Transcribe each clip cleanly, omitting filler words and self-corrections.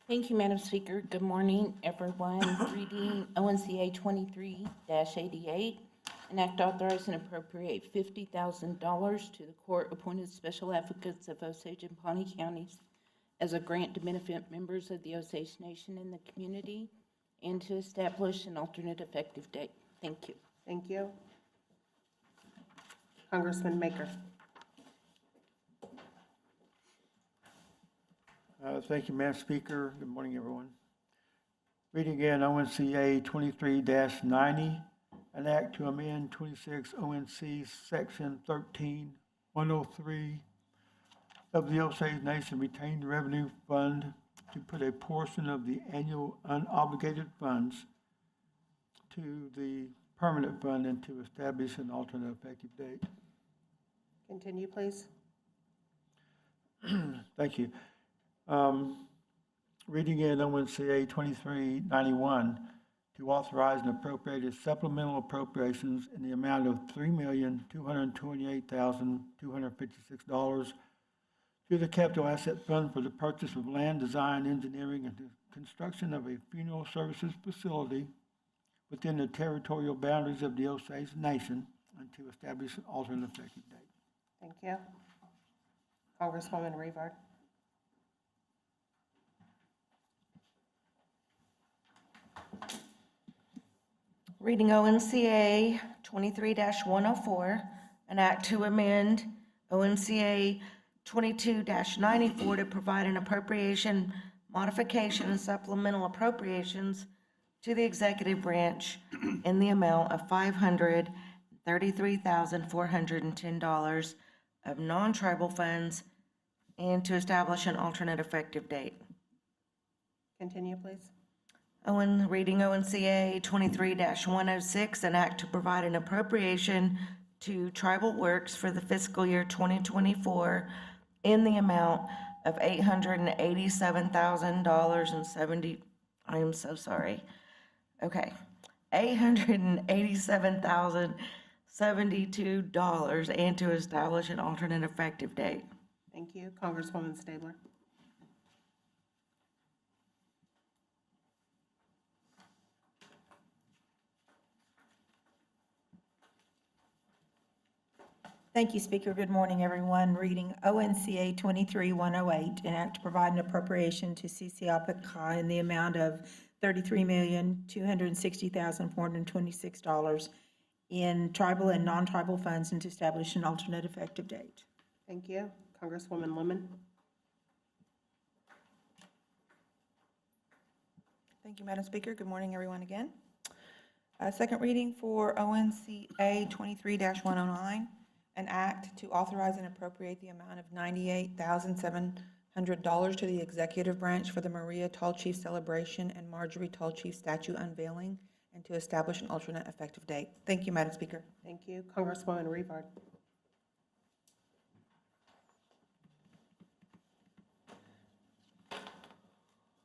Thank you, Madam Speaker. Good morning, everyone. Reading ONCA 23-88, an act authorizing and appropriate $50,000 to the court-appointed special advocates of Osage and Pawnee counties as a grant to benefit members of the Osage Nation and the community, and to establish an alternate effective date. Thank you. Thank you. Congressman Maker. Thank you, Madam Speaker. Good morning, everyone. Reading again, ONCA 23-90, an act to amend 26 ONC Section 13-103 of the Osage Nation Retained Revenue Fund to put a portion of the annual unobligated funds to the permanent fund and to establish an alternate effective date. Continue, please. Thank you. Reading in ONCA 2391 to authorize and appropriate supplemental appropriations in the amount of $3,228,256 to the Capital Asset Fund for the purchase of land, design, engineering, and the construction of a funeral services facility within the territorial boundaries of the Osage Nation and to establish an alternate effective date. Thank you. Congresswoman Revard. Reading ONCA 23-104, an act to amend ONCA 22-94 to provide an appropriation modification and supplemental appropriations to the executive branch in the amount of $533,410 of non-tribal funds and to establish an alternate effective date. Continue, please. Reading ONCA 23-106, an act to provide an appropriation to tribal works for the fiscal year 2024 in the amount of $887,070. I am so sorry. Okay, $887,072 and to establish an alternate effective date. Thank you. Congresswoman Stabler. Thank you, Speaker. Good morning, everyone. Reading ONCA 23-108, an act to provide an appropriation to CCAPA in the amount of $33,260,426 in tribal and non-tribal funds and to establish an alternate effective date. Thank you. Congresswoman Lemon. Thank you, Madam Speaker. Good morning, everyone, again. Second reading for ONCA 23-109, an act to authorize and appropriate the amount of $98,700 to the executive branch for the Maria Tall Chief celebration and Marjorie Tall Chief statue unveiling and to establish an alternate effective date. Thank you, Madam Speaker. Thank you. Congresswoman Revard.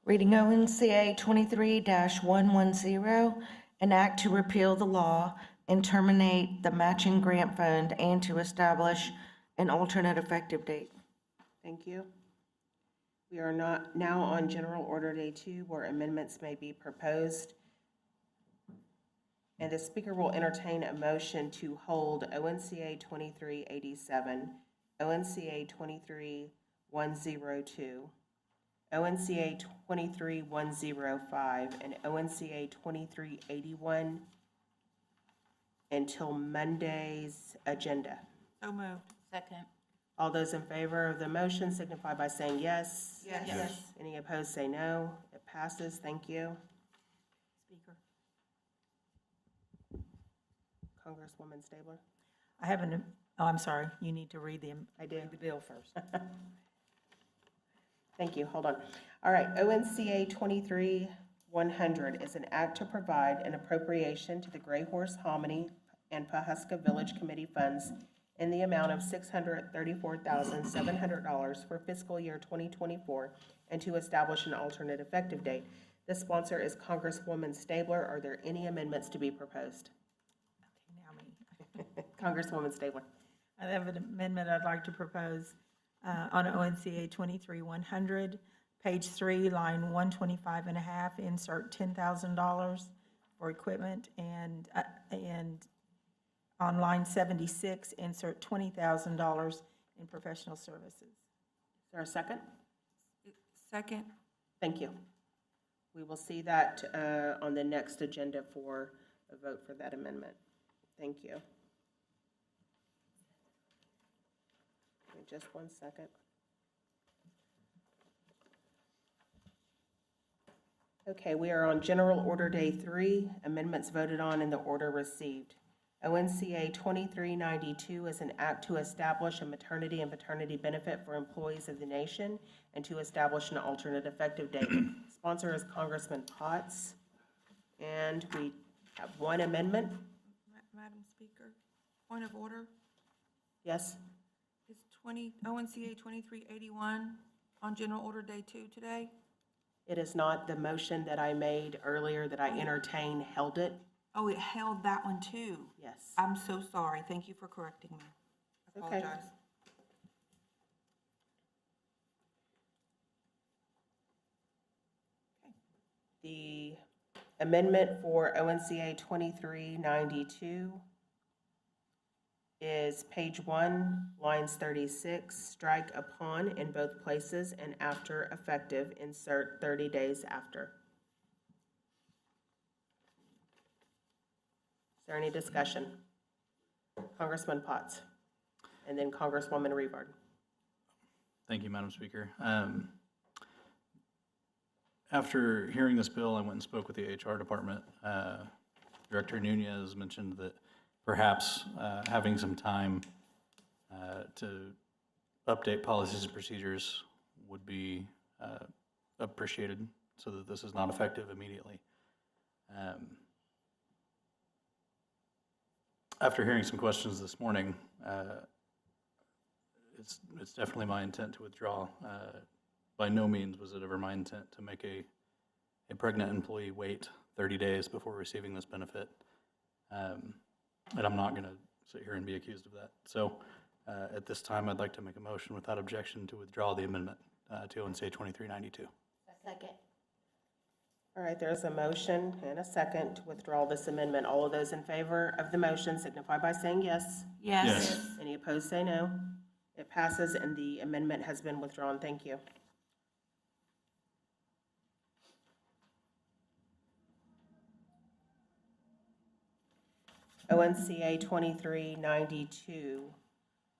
Reading ONCA 23-110, an act to repeal the law and terminate the matching grant fund and to establish an alternate effective date. Thank you. We are now on General Order Day 2, where amendments may be proposed. And the Speaker will entertain a motion to hold ONCA 2387, ONCA 23102, ONCA 23105, and ONCA 2381 until Monday's agenda. So moved. Second. All those in favor of the motion signify by saying yes. Yes. Yes. Any opposed say no. It passes. Thank you. Speaker. Congresswoman Stabler. I have I'm sorry, you need to read the bill first. Thank you. Hold on. All right. ONCA 23-100 is an act to provide an appropriation to the Gray Horse Hominy and Pawhuska Village Committee funds in the amount of $634,700 for fiscal year 2024 and to establish an alternate effective date. The sponsor is Congresswoman Stabler. Are there any amendments to be proposed? Okay, now me. Congresswoman Stabler. I have an amendment I'd like to propose on ONCA 23-100, Page 3, line 125.5, insert $10,000 for equipment, and on line 76, insert $20,000 in professional services. Is there a second? Second. Thank you. We will see that on the next agenda for a vote for that amendment. Thank you. Give me just 1 second. Okay, we are on General Order Day 3, amendments voted on in the order received. ONCA 2392 is an act to establish a maternity and paternity benefit for employees of the nation and to establish an alternate effective date. Sponsor is Congressman Potts. And we have one amendment. Madam Speaker, point of order. Yes? Is ONCA 2381 on General Order Day 2 today? It is not. The motion that I made earlier that I entertained held it. Oh, it held that one too. Yes. I'm so sorry. Thank you for correcting me. I Okay. apologize. The amendment for ONCA 2392 is page 1, lines 36, strike upon in both places and after effective, insert 30 days after. Is there any discussion? Congressman Potts, and then Congresswoman Revard. Thank you, Madam Speaker. After hearing this bill, I went and spoke with the HR department. Director Nunez mentioned that perhaps having some time to update policies and procedures would be appreciated so that this is not effective immediately. After hearing some questions this morning, it's definitely my intent to withdraw. By no means was it ever my intent to make a pregnant employee wait 30 days before receiving this benefit. And I'm not going to sit here and be accused of that. So at this time, I'd like to make a motion without objection to withdraw the amendment to ONCA 2392. Second. All right, there's a motion and a second to withdraw this amendment. All of those in favor of the motion signify by saying yes. Yes. Any opposed, say no. It passes and the amendment has been withdrawn. Thank you. ONCA 2392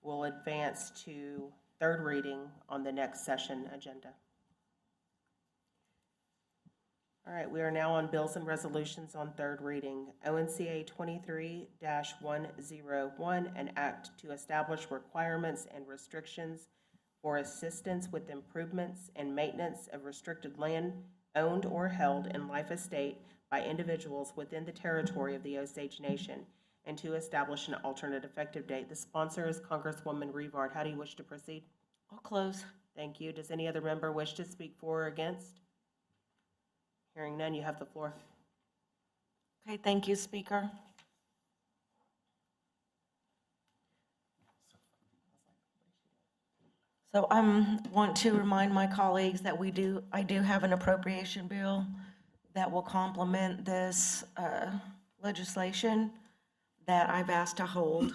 will advance to third reading on the next session agenda. All right, we are now on bills and resolutions on third reading. ONCA 23-101, an act to establish requirements and restrictions for assistance with improvements and maintenance of restricted land owned or held in life estate by individuals within the territory of the Osage Nation, and to establish an alternate effective date. The sponsor is Congresswoman Revard. How do you wish to proceed? I'll close. Thank you. Does any other member wish to speak for or against? Hearing none, you have the floor. Okay, thank you, Speaker. So I want to remind my colleagues that I do have an appropriation bill that will complement this legislation that I've asked to hold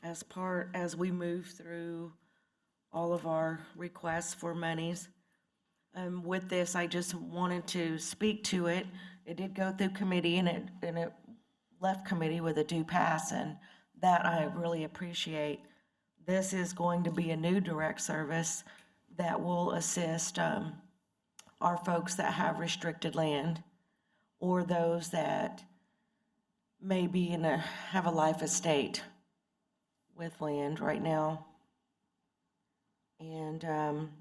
as we move through all of our requests for monies. With this, I just wanted to speak to it. It did go through committee and it left committee with a due pass, and that I really appreciate. This is going to be a new direct service that will assist our folks that have restricted land or those that may be have a life estate with land right now. And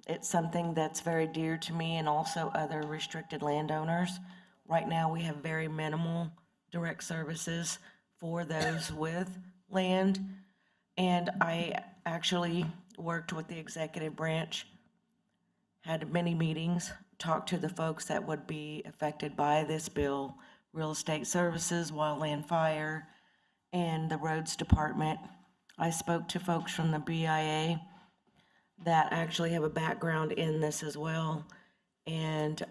it's something that's very dear to me and also other restricted landowners. Right now, we have very minimal direct services for those with land. And I actually worked with the executive branch, had many meetings, talked to the folks that would be affected by this bill, real estate services, wildland fire, and the roads department. I spoke to folks from the BIA that actually have a background in this as well. And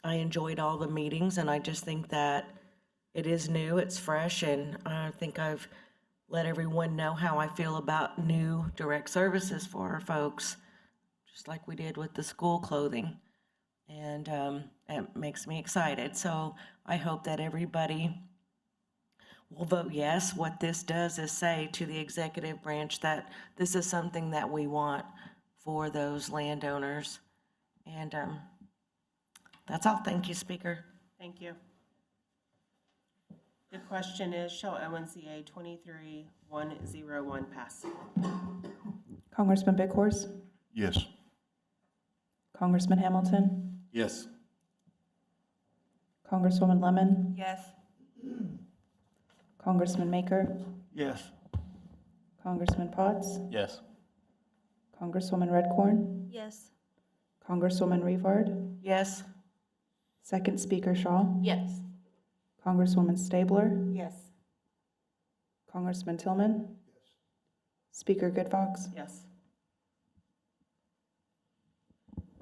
I enjoyed all the meetings, and I just think that it is new, it's fresh, and I think I've let everyone know how I feel about new direct services for our folks, just like we did with the school clothing. And it makes me excited. So I hope that everybody will vote yes. What this does is say to the executive branch that this is something that we want for those landowners. And that's all. Thank you, Speaker. Thank you. The question is, shall ONCA 23101 pass? Congressman Bickhorse, Yes. Congressman Hamilton, Yes. Congresswoman Lemon, Yes. Congressman Maker, Yes. Congressman Potts, Yes. Congresswoman Redcorn, Yes. Congresswoman Revard, Yes? Second Speaker Shaw, Yes. Congresswoman Stabler, Yes. Congressman Tillman, Speaker Goodfox, Yes.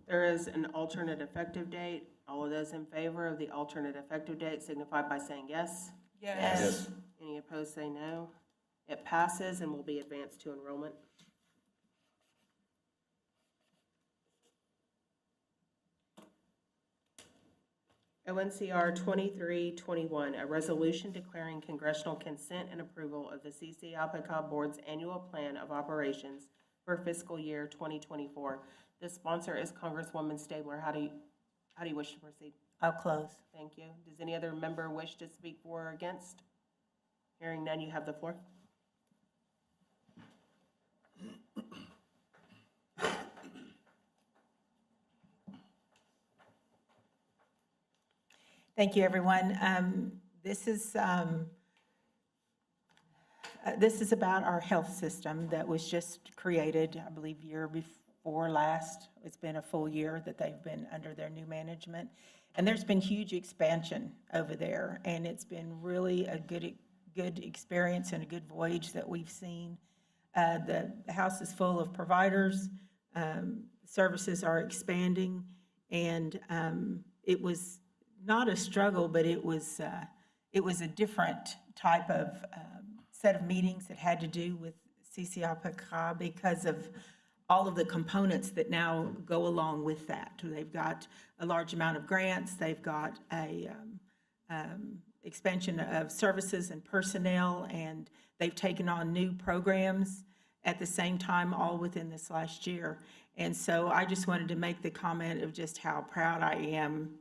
There is an alternate effective date. All of those in favor of the alternate effective date signify by saying yes. Yes. Any opposed, say no. It passes and will be advanced to enrollment. ONCR 2321, a resolution declaring congressional consent and approval of the CCAPCA Board's annual plan of operations for fiscal year 2024. The sponsor is Congresswoman Stabler. How do you wish to proceed? I'll close. Thank you. Does any other member wish to speak for or against? Hearing none, you have the floor. Thank you, everyone. This is about our health system that was just created, I believe, year before last. It's been a full year that they've been under their new management. And there's been huge expansion over there, and it's been really a good experience and a good voyage that we've seen. The house is full of providers, services are expanding, and it was not a struggle, but it was a different type of set of meetings that had to do with CCAPCA because of all of the components that now go along with that. They've got a large amount of grants, they've got a expansion of services and personnel, and they've taken on new programs at the same time, all within this last year. And so I just wanted to make the comment of just how proud I am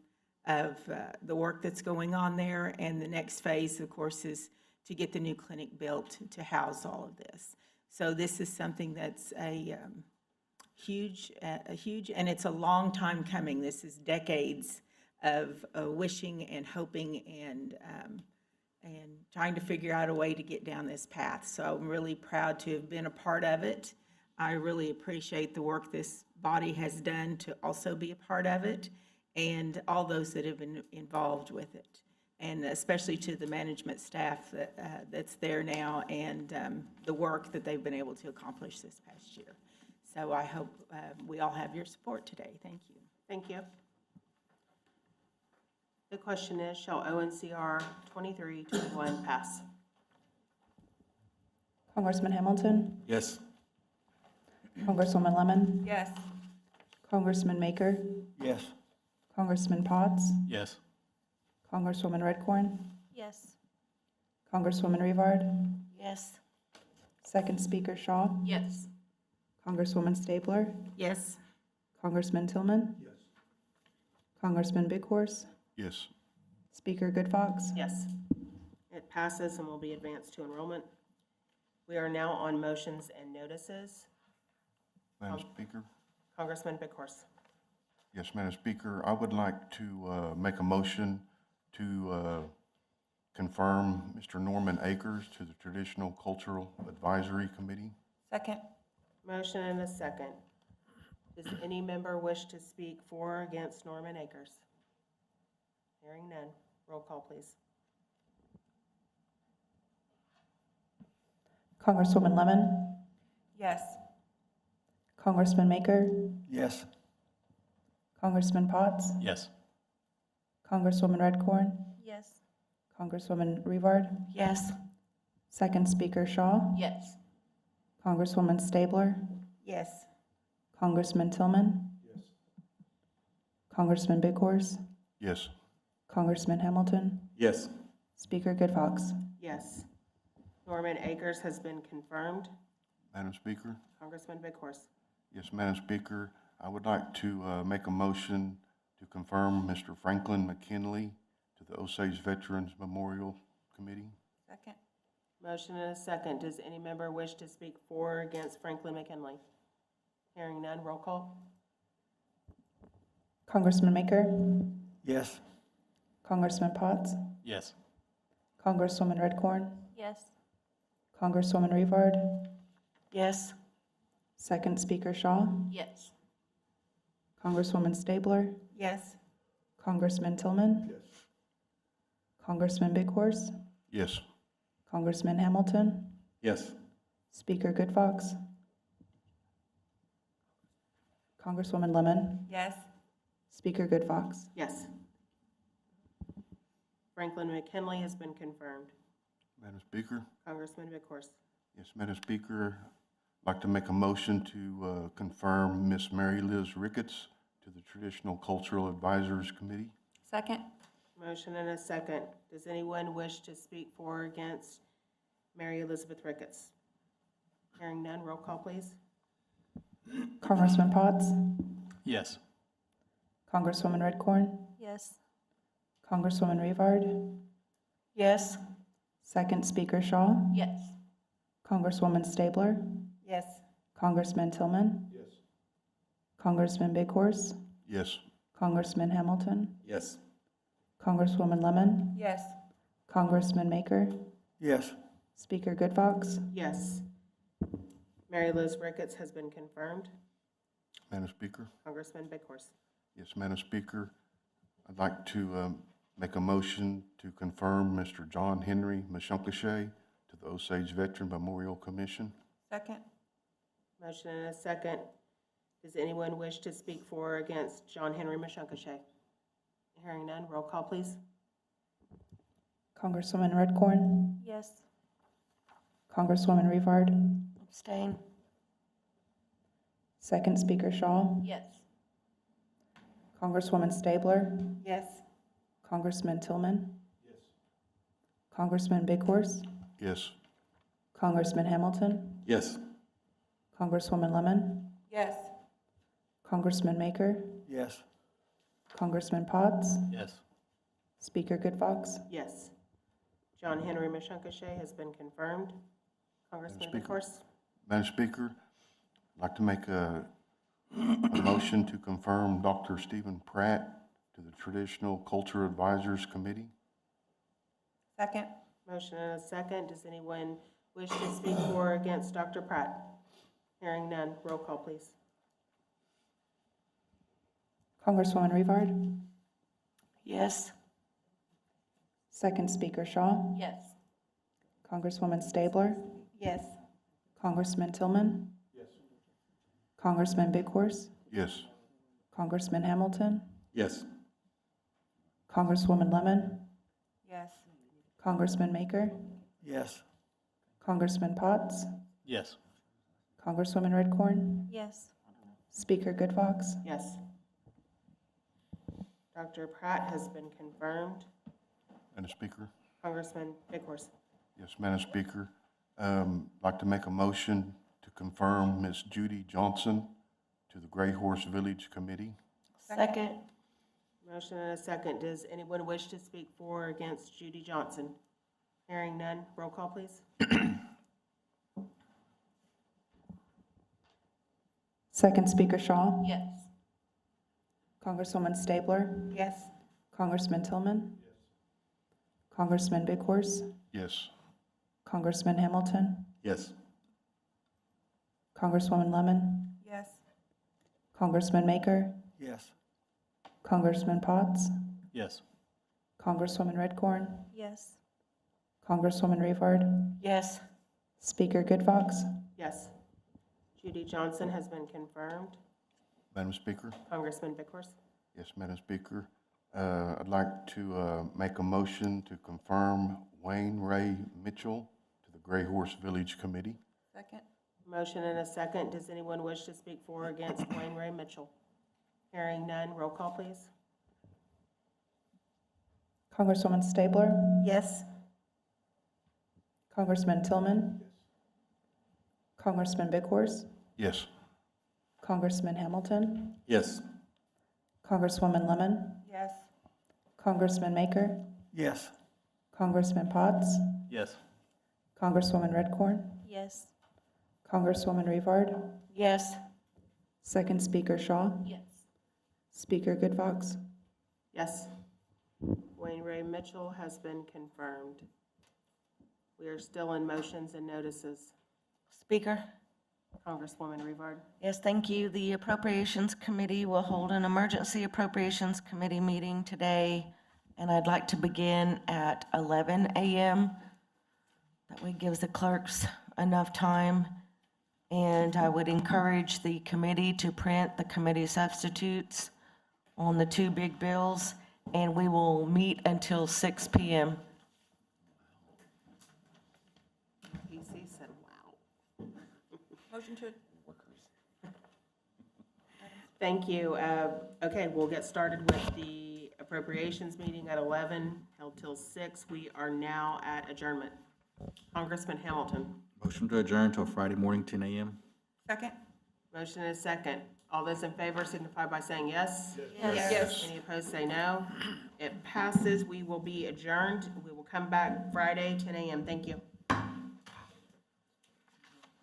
of the work that's going on there. And the next phase, of course, is to get the new clinic built to house all of this. So this is something that's a huge, and it's a long time coming. This is decades of wishing and hoping and trying to figure out a way to get down this path. So I'm really proud to have been a part of it. I really appreciate the work this body has done to also be a part of it, and all those that have been involved with it, and especially to the management staff that's there now, and the work that they've been able to accomplish this past year. So I hope we all have your support today. Thank you. Thank you. The question is, shall ONCR 2321 pass? Congressman Hamilton, Yes. Congresswoman Lemon, Yes. Congressman Maker, Yes. Congressman Potts, Yes. Congresswoman Redcorn, Yes. Congresswoman Revard, Yes. Second Speaker Shaw, Yes. Congresswoman Stabler, Yes. Congressman Tillman, Congressman Bickhorse, Yes. Speaker Goodfox, Yes. It passes and will be advanced to enrollment. We are now on motions and notices. Madam Speaker? Congressman Bickhorse. Yes, Madam Speaker, I would like to make a motion to confirm Mr. Norman Akers to the Traditional Cultural Advisory Committee. Second. Motion and a second. Does any member wish to speak for or against Norman Akers? Hearing none. Roll call, please. Congresswoman Lemon, Yes. Congressman Maker, Yes. Congressman Potts, Yes. Congresswoman Redcorn, Yes. Congresswoman Rivard, Yes. Second Speaker Shaw, Yes. Congresswoman Stabler, Yes. Congressman Tillman, Congressman Big Horse, Yes. Congressman Hamilton, Yes. Speaker Good Fox. Yes. Norman Akers has been confirmed. Madam Speaker? Congressman Big Horse. Yes, Madam Speaker, I would like to make a motion to confirm Mr. Franklin McKinley to the Osage Veterans Memorial Committee. Second. Motion and a second. Does any member wish to speak for or against Franklin McKinley? Hearing none, roll call. Congressman Maker, Yes. Congressman Potts, Yes. Congresswoman Redcorn, Yes. Congresswoman Rivard, Yes. Second Speaker Shaw, Yes. Congresswoman Stabler, Yes. Congressman Tillman, Congressman Big Horse, Yes. Congressman Hamilton, Yes. Speaker Good Fox, Congresswoman Lemon, Yes. Speaker Good Fox. Yes. Franklin McKinley has been confirmed. Madam Speaker? Congressman Big Horse. Yes, Madam Speaker, I'd like to make a motion to confirm Miss Mary Liz Ricketts to the Traditional Cultural Advisors Committee. Second. Motion and a second. Does anyone wish to speak for or against Mary Elizabeth Ricketts? Hearing none, roll call, please. Congressman Potts, Yes. Congresswoman Redcorn, Yes. Congresswoman Rivard, Yes. Second Speaker Shaw, Yes. Congresswoman Stabler, Yes. Congressman Tillman, Congressman Big Horse, Yes. Congressman Hamilton, Yes. Congresswoman Lemon, Yes. Congressman Maker, Yes. Speaker Good Fox, Yes. Mary Liz Ricketts has been confirmed. Madam Speaker? Congressman Big Horse. Yes, Madam Speaker, I'd like to make a motion to confirm Mr. John Henry Mashunkashay to the Osage Veteran Memorial Commission. Second. Motion and a second. Does anyone wish to speak for or against John Henry Mashunkashay? Hearing none, roll call, please. Congresswoman Redcorn, Yes. Congresswoman Rivard, Abstain. Second Speaker Shaw, Yes. Congresswoman Stabler, Yes. Congressman Tillman, Congressman Big Horse, Yes. Congressman Hamilton, Yes. Congresswoman Lemon, Yes. Congressman Maker, Yes. Congressman Potts, Yes. Speaker Good Fox. Yes. John Henry Mashunkashay has been confirmed. Congressman Big Speaker. Horse. Madam Speaker, I'd like to make a motion to confirm Dr. Stephen Pratt to the Traditional Culture Advisors Committee. Second. Motion and a second. Does anyone wish to speak for or against Dr. Pratt? Hearing none, roll call, please. Congresswoman Rivard, Yes. Second Speaker Shaw, Yes. Congresswoman Stabler, Yes. Congressman Tillman, Congressman Big Horse, Yes. Congressman Hamilton, Yes. Congresswoman Lemon, Yes. Congressman Maker, Yes. Congressman Potts, Yes. Congresswoman Redcorn, Yes. Speaker Good Fox. Yes. Dr. Pratt has been confirmed. Madam Speaker? Congressman Big Horse. Yes, Madam Speaker. I'd like to make a motion to confirm Ms. Judy Johnson to the Gray Horse Village Committee. Second. Motion and a second. Does anyone wish to speak for or against Judy Johnson? Hearing none, roll call, please. Second Speaker Shaw, Yes. Congresswoman Stabler, Yes. Congressman Tillman, Congressman Big Horse, Yes. Congressman Hamilton, Yes. Congresswoman Lemon, Yes. Congressman Maker, Yes. Congressman Potts, Yes. Congresswoman Redcorn, Yes. Congresswoman Rivard, Yes. Speaker Good Fox. Yes. Judy Johnson has been confirmed. Madam Speaker? Congressman Big Horse. Yes, Madam Speaker. I'd like to make a motion to confirm Wayne Ray Mitchell to the Gray Horse Village Committee. Second. Motion and a second. Does anyone wish to speak for or against Wayne Ray Mitchell? Hearing none, roll call, please. Congresswoman Stabler, Yes. Congressman Tillman, Congressman Bighorse, Yes. Congressman Hamilton, Yes. Congresswoman Lemon, Yes. Congressman Maker, Yes. Congressman Potts, Yes. Congresswoman Redcorn, Yes. Congresswoman Revard, Yes. Second Speaker Shaw, Yes. Speaker Goodfox. Yes. Wayne Ray Mitchell has been confirmed. We are still in motions and notices. Speaker? Congresswoman Revard. Yes, thank you. The Appropriations Committee will hold an emergency Appropriations Committee meeting today, and I'd like to begin at 11 a.m. That way gives the clerks enough time, and I would encourage the committee to print the committee substitutes on the two big bills, and we will meet until 6 p.m. PC said, wow. Motion to, Thank you. Okay, we'll get started with the appropriations meeting at 11, held till 6. We are now at adjournment. Congressman Hamilton. Motion to adjourn till Friday morning, 10 a.m. second? Motion is second. All those in favor signify by saying yes. Yes. Any opposed, say no. It passes. We will be adjourned. We will come back Friday, 10 a.m. Thank you.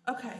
Okay.